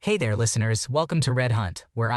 Hey there, listeners. Welcome to Red Hunt, where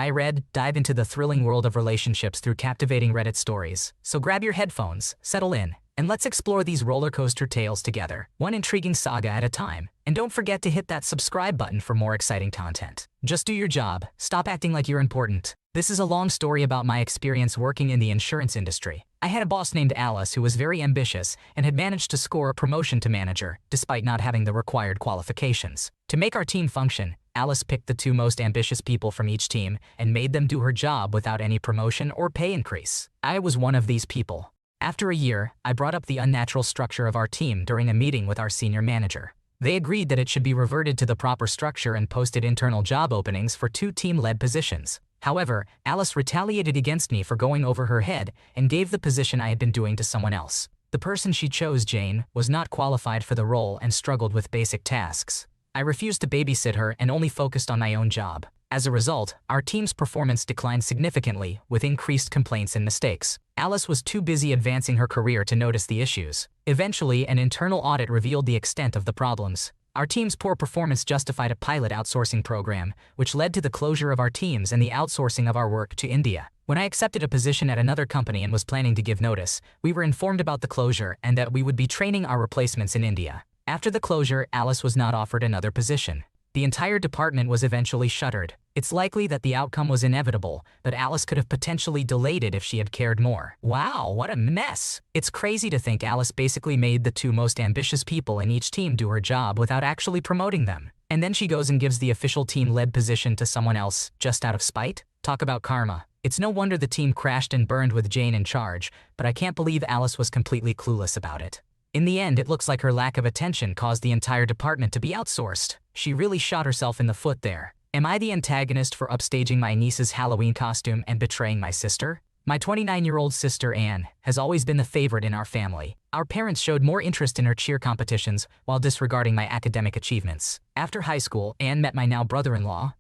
dive into the thrilling world of relationships through captivating Reddit stories. So grab your headphones, settle in, and let's explore these roller coaster tales together, one intriguing saga at a time. And don't forget to hit that subscribe button for more exciting content. Just do your job, stop acting like you're important. This is a long story about my experience working in the insurance industry. I had a boss named Alice who was very ambitious and had managed to score a promotion to manager, despite not having the required qualifications. To make our team function, Alice picked the two most ambitious people from each team and made them do her job without any promotion or pay increase. I was one of these people. After a year, I brought up the unnatural structure of our team during a meeting with our senior manager. They agreed that it should be reverted to the proper structure and posted internal job openings for two team-led positions. However, Alice retaliated against me for going over her head and gave the position I had been doing to someone else. The person she chose, Jane, was not qualified for the role and struggled with basic tasks. I refused to babysit her and only focused on my own job. As a result, our team's performance declined significantly, with increased complaints and mistakes. Alice was too busy advancing her career to notice the issues. Eventually, an internal audit revealed the extent of the problems. Our team's poor performance justified a pilot outsourcing program, which led to the closure of our teams and the outsourcing of our work to India. When I accepted a position at another company and was planning to give notice, we were informed about the closure and that we would be training our replacements in India. After the closure, Alice was not offered another position. The entire department was eventually shuttered. It's likely that the outcome was inevitable, but Alice could have potentially delayed it if she had cared more. Wow, what a mess! It's crazy to think Alice basically made the two most ambitious people in each team do her job without actually promoting them. And then she goes and gives the official team-led position to someone else, just out of spite? Talk about karma. It's no wonder the team crashed and burned with Jane in charge, but I can't believe Alice was completely clueless about it. In the end, it looks like her lack of attention caused the entire department to be outsourced. She really shot herself in the foot there. Am I the antagonist for upstaging my niece's Halloween costume and betraying my sister? My 29-year-old sister Anne has always been the favorite in our family. Our parents showed more interest in her cheer competitions while disregarding my academic achievements. After high school, Anne met my now brother-in-law,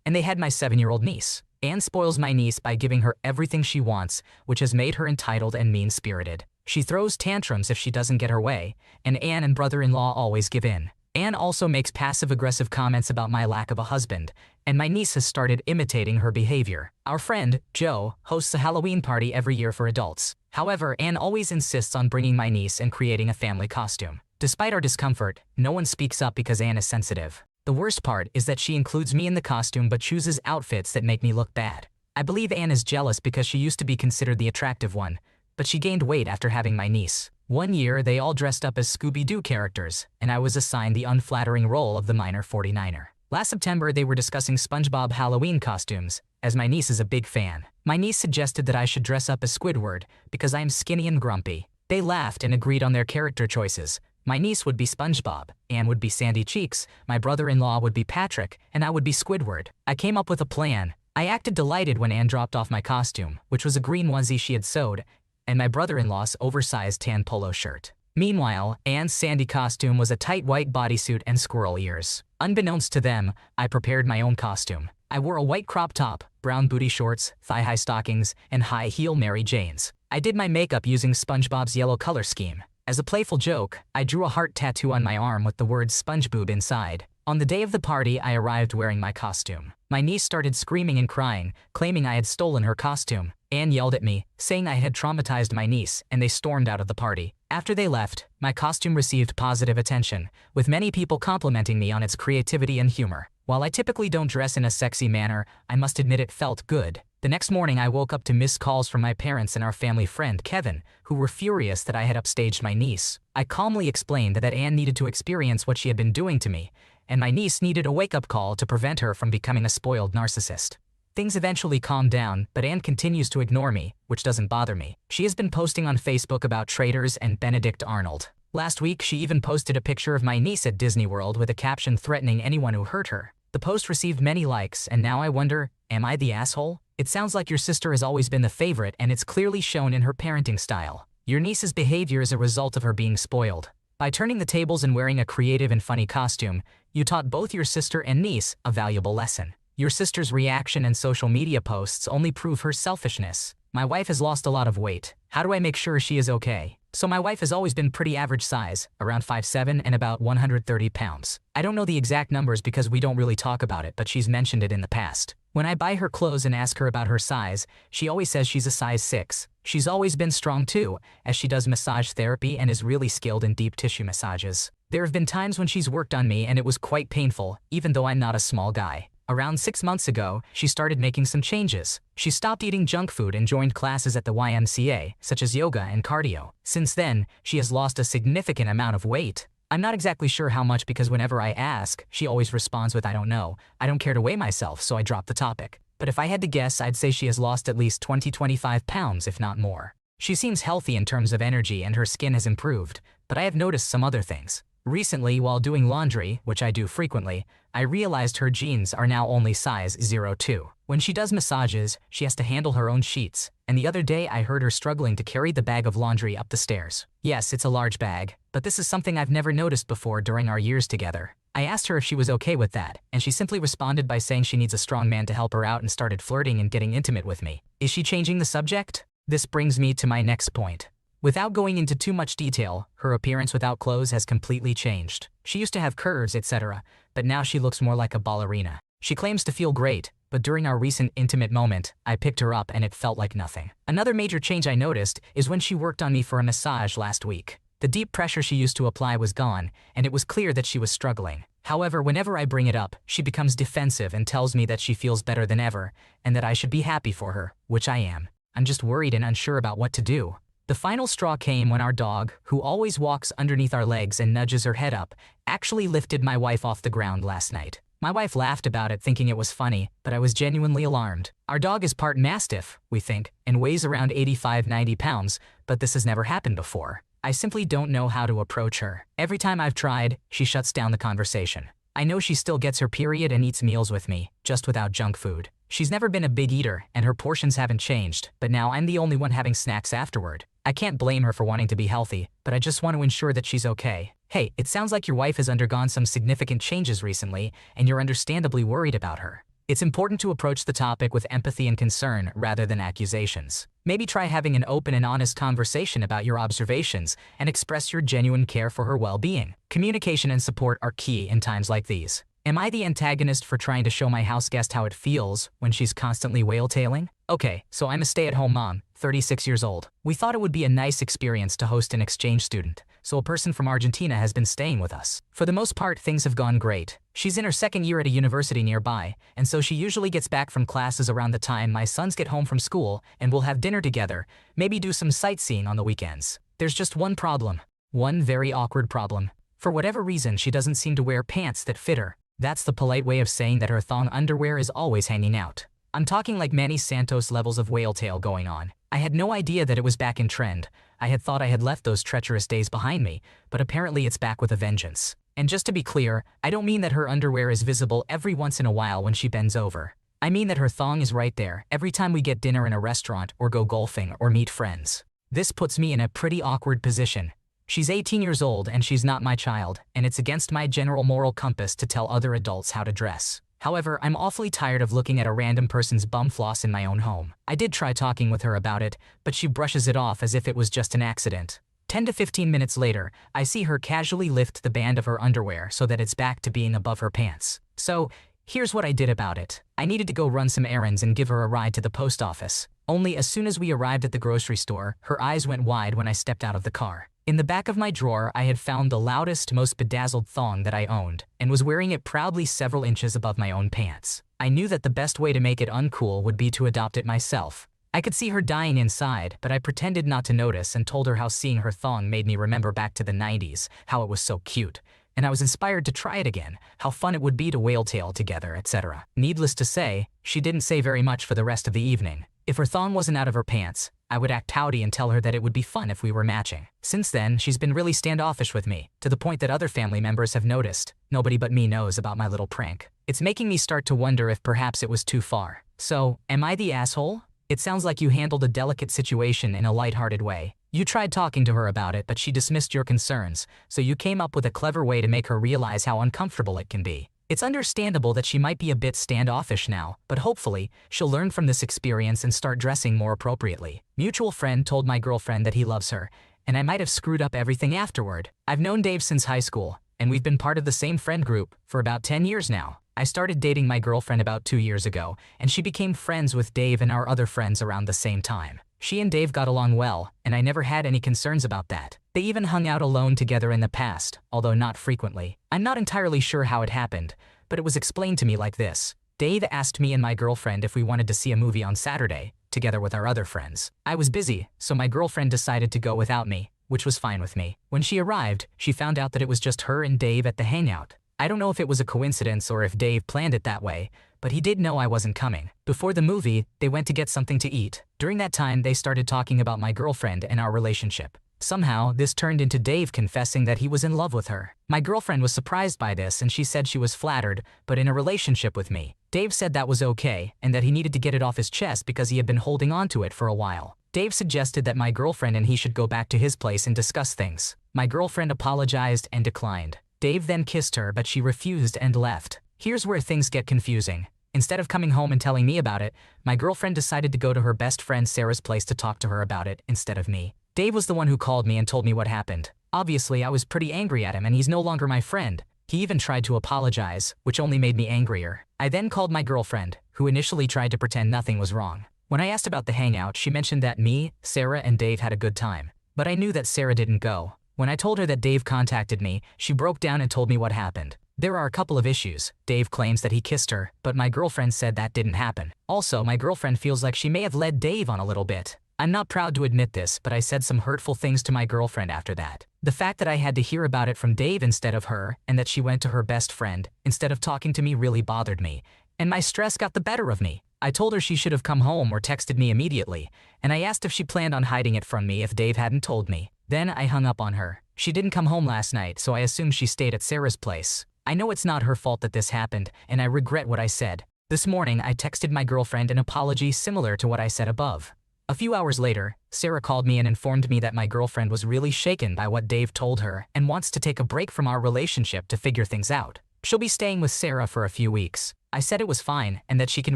and they had my 7-year-old niece. Anne spoils my niece by giving her everything she wants, which has made her entitled and mean-spirited. She throws tantrums if she doesn't get her way, and Anne and brother-in-law always give in. Anne also makes passive-aggressive comments about my lack of a husband, and my niece has started imitating her behavior. Our friend, Joe, hosts a Halloween party every year for adults. However, Anne always insists on bringing my niece and creating a family costume. Despite our discomfort, no one speaks up because Anne is sensitive. The worst part is that she includes me in the costume but chooses outfits that make me look bad. I believe Anne is jealous because she used to be considered the attractive one, but she gained weight after having my niece. One year, they all dressed up as Scooby-Doo characters, and I was assigned the unflattering role of the minor 49er. Last September, they were discussing SpongeBob Halloween costumes, as my niece is a big fan. My niece suggested that I should dress up as Squidward because I am skinny and grumpy. They laughed and agreed on their character choices. My niece would be SpongeBob, Anne would be Sandy Cheeks, my brother-in-law would be Patrick, and I would be Squidward. I came up with a plan. I acted delighted when Anne dropped off my costume, which was a green onesie she had sewed, and my brother-in-law's oversized tan polo shirt. Meanwhile, Anne's Sandy costume was a tight white bodysuit and squirrel ears. Unbeknownst to them, I prepared my own costume. I wore a white crop top, brown booty shorts, thigh-high stockings, and high-heel Mary Janes. I did my makeup using SpongeBob's yellow color scheme. As a playful joke, I drew a heart tattoo on my arm with the word SpongeBoob inside. On the day of the party, I arrived wearing my costume. My niece started screaming and crying, claiming I had stolen her costume. Anne yelled at me, saying I had traumatized my niece, and they stormed out of the party. After they left, my costume received positive attention, with many people complimenting me on its creativity and humor. While I typically don't dress in a sexy manner, I must admit it felt good. The next morning, I woke up to missed calls from my parents and our family friend, Kevin, who were furious that I had upstaged my niece. I calmly explained that Anne needed to experience what she had been doing to me, and my niece needed a wake-up call to prevent her from becoming a spoiled narcissist. Things eventually calmed down, but Anne continues to ignore me, which doesn't bother me. She has been posting on Facebook about traitors and Benedict Arnold. Last week, she even posted a picture of my niece at Disney World with a caption threatening anyone who hurt her. The post received many likes, and now I wonder, am I the asshole? It sounds like your sister has always been the favorite, and it's clearly shown in her parenting style. Your niece's behavior is a result of her being spoiled. By turning the tables and wearing a creative and funny costume, you taught both your sister and niece a valuable lesson. Your sister's reaction and social media posts only prove her selfishness. My wife has lost a lot of weight. How do I make sure she is okay? So my wife has always been pretty average size, around 5'7" and about 130 pounds. I don't know the exact numbers because we don't really talk about it, but she's mentioned it in the past. When I buy her clothes and ask her about her size, she always says she's a size 6. She's always been strong too, as she does massage therapy and is really skilled in deep tissue massages. There have been times when she's worked on me and it was quite painful, even though I'm not a small guy. Around 6 months ago, she started making some changes. She stopped eating junk food and joined classes at the YMCA, such as yoga and cardio. Since then, she has lost a significant amount of weight. I'm not exactly sure how much because whenever I ask, she always responds with "I don't know. I don't care to weigh myself," so I drop the topic. But if I had to guess, I'd say she has lost at least 20-25 pounds, if not more. She seems healthy in terms of energy and her skin has improved, but I have noticed some other things. Recently, while doing laundry, which I do frequently, I realized her jeans are now only size 02. When she does massages, she has to handle her own sheets, and the other day I heard her struggling to carry the bag of laundry up the stairs. Yes, it's a large bag, but this is something I've never noticed before during our years together. I asked her if she was okay with that, and she simply responded by saying she needs a strong man to help her out and started flirting and getting intimate with me. Is she changing the subject? This brings me to my next point. Without going into too much detail, her appearance without clothes has completely changed. She used to have curves, etc., but now she looks more like a ballerina. She claims to feel great, but during our recent intimate moment, I picked her up and it felt like nothing. Another major change I noticed is when she worked on me for a massage last week. The deep pressure she used to apply was gone, and it was clear that she was struggling. However, whenever I bring it up, she becomes defensive and tells me that she feels better than ever, and that I should be happy for her, which I am. I'm just worried and unsure about what to do. The final straw came when our dog, who always walks underneath our legs and nudges her head up, actually lifted my wife off the ground last night. My wife laughed about it thinking it was funny, but I was genuinely alarmed. Our dog is part Mastiff, we think, and weighs around 85-90 pounds, but this has never happened before. I simply don't know how to approach her. Every time I've tried, she shuts down the conversation. I know she still gets her period and eats meals with me, just without junk food. She's never been a big eater, and her portions haven't changed, but now I'm the only one having snacks afterward. I can't blame her for wanting to be healthy, but I just want to ensure that she's okay. Hey, it sounds like your wife has undergone some significant changes recently, and you're understandably worried about her. It's important to approach the topic with empathy and concern rather than accusations. Maybe try having an open and honest conversation about your observations and express your genuine care for her well-being. Communication and support are key in times like these. Am I the antagonist for trying to show my house guest how it feels when she's constantly whale-tailing? Okay, so I'm a stay-at-home mom, 36 years old. We thought it would be a nice experience to host an exchange student, so a person from Argentina has been staying with us. For the most part, things have gone great. She's in her second year at a university nearby, and so she usually gets back from classes around the time my sons get home from school, and we'll have dinner together, maybe do some sightseeing on the weekends. There's just one problem. One very awkward problem. For whatever reason, she doesn't seem to wear pants that fit her. That's the polite way of saying that her thong underwear is always hanging out. I'm talking like Manny Santos levels of whale tail going on. I had no idea that it was back in trend. I had thought I had left those treacherous days behind me, but apparently it's back with a vengeance. And just to be clear, I don't mean that her underwear is visible every once in a while when she bends over. I mean that her thong is right there every time we get dinner in a restaurant or go golfing or meet friends. This puts me in a pretty awkward position. She's 18 years old and she's not my child, and it's against my general moral compass to tell other adults how to dress. However, I'm awfully tired of looking at a random person's bum floss in my own home. I did try talking with her about it, but she brushes it off as if it was just an accident. 10 to 15 minutes later, I see her casually lift the band of her underwear so that it's back to being above her pants. So, here's what I did about it. I needed to go run some errands and give her a ride to the post office. Only as soon as we arrived at the grocery store, her eyes went wide when I stepped out of the car. In the back of my drawer, I had found the loudest, most bedazzled thong that I owned, and was wearing it proudly several inches above my own pants. I knew that the best way to make it uncool would be to adopt it myself. I could see her dying inside, but I pretended not to notice and told her how seeing her thong made me remember back to the 90s, how it was so cute. And I was inspired to try it again, how fun it would be to whale tail together, etc. Needless to say, she didn't say very much for the rest of the evening. If her thong wasn't out of her pants, I would act touty and tell her that it would be fun if we were matching. Since then, she's been really standoffish with me, to the point that other family members have noticed. Nobody but me knows about my little prank. It's making me start to wonder if perhaps it was too far. So, am I the asshole? It sounds like you handled a delicate situation in a lighthearted way. You tried talking to her about it, but she dismissed your concerns, so you came up with a clever way to make her realize how uncomfortable it can be. It's understandable that she might be a bit standoffish now, but hopefully, she'll learn from this experience and start dressing more appropriately. Mutual friend told my girlfriend that he loves her, and I might have screwed up everything afterward. I've known Dave since high school, and we've been part of the same friend group for about 10 years now. I started dating my girlfriend about 2 years ago, and she became friends with Dave and our other friends around the same time. She and Dave got along well, and I never had any concerns about that. They even hung out alone together in the past, although not frequently. I'm not entirely sure how it happened, but it was explained to me like this. Dave asked me and my girlfriend if we wanted to see a movie on Saturday, together with our other friends. I was busy, so my girlfriend decided to go without me, which was fine with me. When she arrived, she found out that it was just her and Dave at the hangout. I don't know if it was a coincidence or if Dave planned it that way, but he did know I wasn't coming. Before the movie, they went to get something to eat. During that time, they started talking about my girlfriend and our relationship. Somehow, this turned into Dave confessing that he was in love with her. My girlfriend was surprised by this and she said she was flattered, but in a relationship with me. Dave said that was okay and that he needed to get it off his chest because he had been holding on to it for a while. Dave suggested that my girlfriend and he should go back to his place and discuss things. My girlfriend apologized and declined. Dave then kissed her, but she refused and left. Here's where things get confusing. Instead of coming home and telling me about it, my girlfriend decided to go to her best friend Sarah's place to talk to her about it instead of me. Dave was the one who called me and told me what happened. Obviously, I was pretty angry at him and he's no longer my friend. He even tried to apologize, which only made me angrier. I then called my girlfriend, who initially tried to pretend nothing was wrong. When I asked about the hangout, she mentioned that me, Sarah, and Dave had a good time. But I knew that Sarah didn't go. When I told her that Dave contacted me, she broke down and told me what happened. There are a couple of issues. Dave claims that he kissed her, but my girlfriend said that didn't happen. Also, my girlfriend feels like she may have led Dave on a little bit. I'm not proud to admit this, but I said some hurtful things to my girlfriend after that. The fact that I had to hear about it from Dave instead of her, and that she went to her best friend instead of talking to me really bothered me, and my stress got the better of me. I told her she should have come home or texted me immediately, and I asked if she planned on hiding it from me if Dave hadn't told me. Then I hung up on her. She didn't come home last night, so I assumed she stayed at Sarah's place. I know it's not her fault that this happened, and I regret what I said. This morning, I texted my girlfriend an apology similar to what I said above. A few hours later, Sarah called me and informed me that my girlfriend was really shaken by what Dave told her and wants to take a break from our relationship to figure things out. She'll be staying with Sarah for a few weeks. I said it was fine and that she can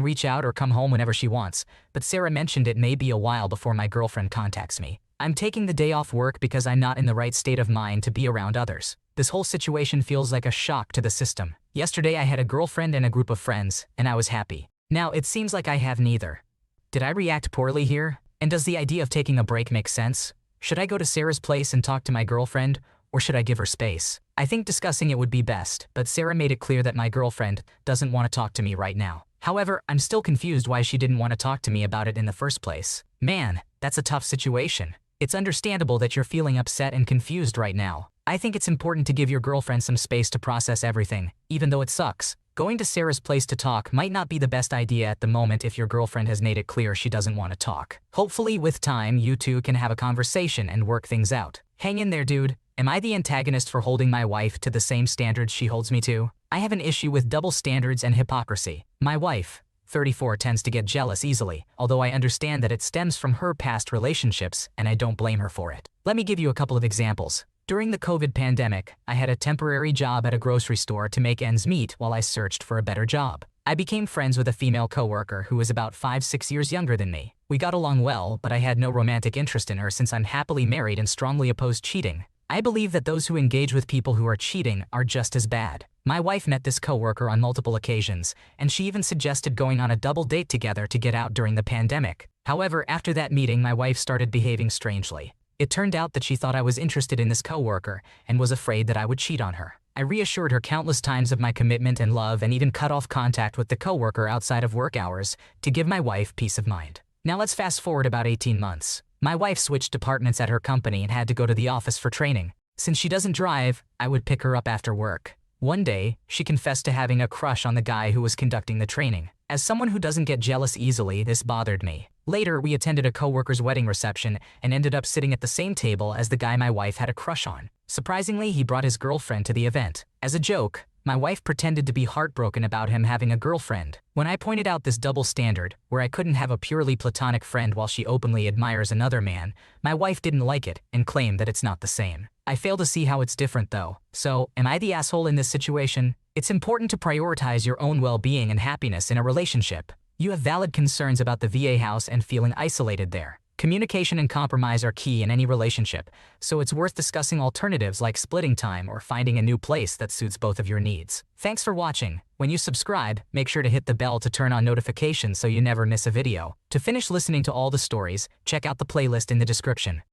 reach out or come home whenever she wants, but Sarah mentioned it may be a while before my girlfriend contacts me. I'm taking the day off work because I'm not in the right state of mind to be around others. This whole situation feels like a shock to the system. Yesterday I had a girlfriend and a group of friends, and I was happy. Now it seems like I have neither. Did I react poorly here? And does the idea of taking a break make sense? Should I go to Sarah's place and talk to my girlfriend, or should I give her space? I think discussing it would be best, but Sarah made it clear that my girlfriend doesn't want to talk to me right now. However, I'm still confused why she didn't want to talk to me about it in the first place. Man, that's a tough situation. It's understandable that you're feeling upset and confused right now. I think it's important to give your girlfriend some space to process everything, even though it sucks. Going to Sarah's place to talk might not be the best idea at the moment if your girlfriend has made it clear she doesn't want to talk. Hopefully, with time, you two can have a conversation and work things out. Hang in there, dude. Am I the antagonist for holding my wife to the same standards she holds me to? I have an issue with double standards and hypocrisy. My wife, 34, tends to get jealous easily, although I understand that it stems from her past relationships and I don't blame her for it. Let me give you a couple of examples. During the COVID pandemic, I had a temporary job at a grocery store to make ends meet while I searched for a better job. I became friends with a female coworker who was about 5-6 years younger than me. We got along well, but I had no romantic interest in her since I'm happily married and strongly oppose cheating. I believe that those who engage with people who are cheating are just as bad. My wife met this coworker on multiple occasions, and she even suggested going on a double date together to get out during the pandemic. However, after that meeting, my wife started behaving strangely. It turned out that she thought I was interested in this coworker and was afraid that I would cheat on her. I reassured her countless times of my commitment and love and even cut off contact with the coworker outside of work hours to give my wife peace of mind. Now let's fast forward about 18 months. My wife switched departments at her company and had to go to the office for training. Since she doesn't drive, I would pick her up after work. One day, she confessed to having a crush on the guy who was conducting the training. As someone who doesn't get jealous easily, this bothered me. Later, we attended a coworker's wedding reception and ended up sitting at the same table as the guy my wife had a crush on. Surprisingly, he brought his girlfriend to the event. As a joke, my wife pretended to be heartbroken about him having a girlfriend. When I pointed out this double standard, where I couldn't have a purely platonic friend while she openly admires another man, my wife didn't like it and claimed that it's not the same. I fail to see how it's different though. So, am I the asshole in this situation? It's important to prioritize your own well-being and happiness in a relationship. You have valid concerns about the VA house and feeling isolated there. Communication and compromise are key in any relationship, so it's worth discussing alternatives like splitting time or finding a new place that suits both of your needs. Thanks for watching. When you subscribe, make sure to hit the bell to turn on notifications so you never miss a video. To finish listening to all the stories, check out the playlist in the description.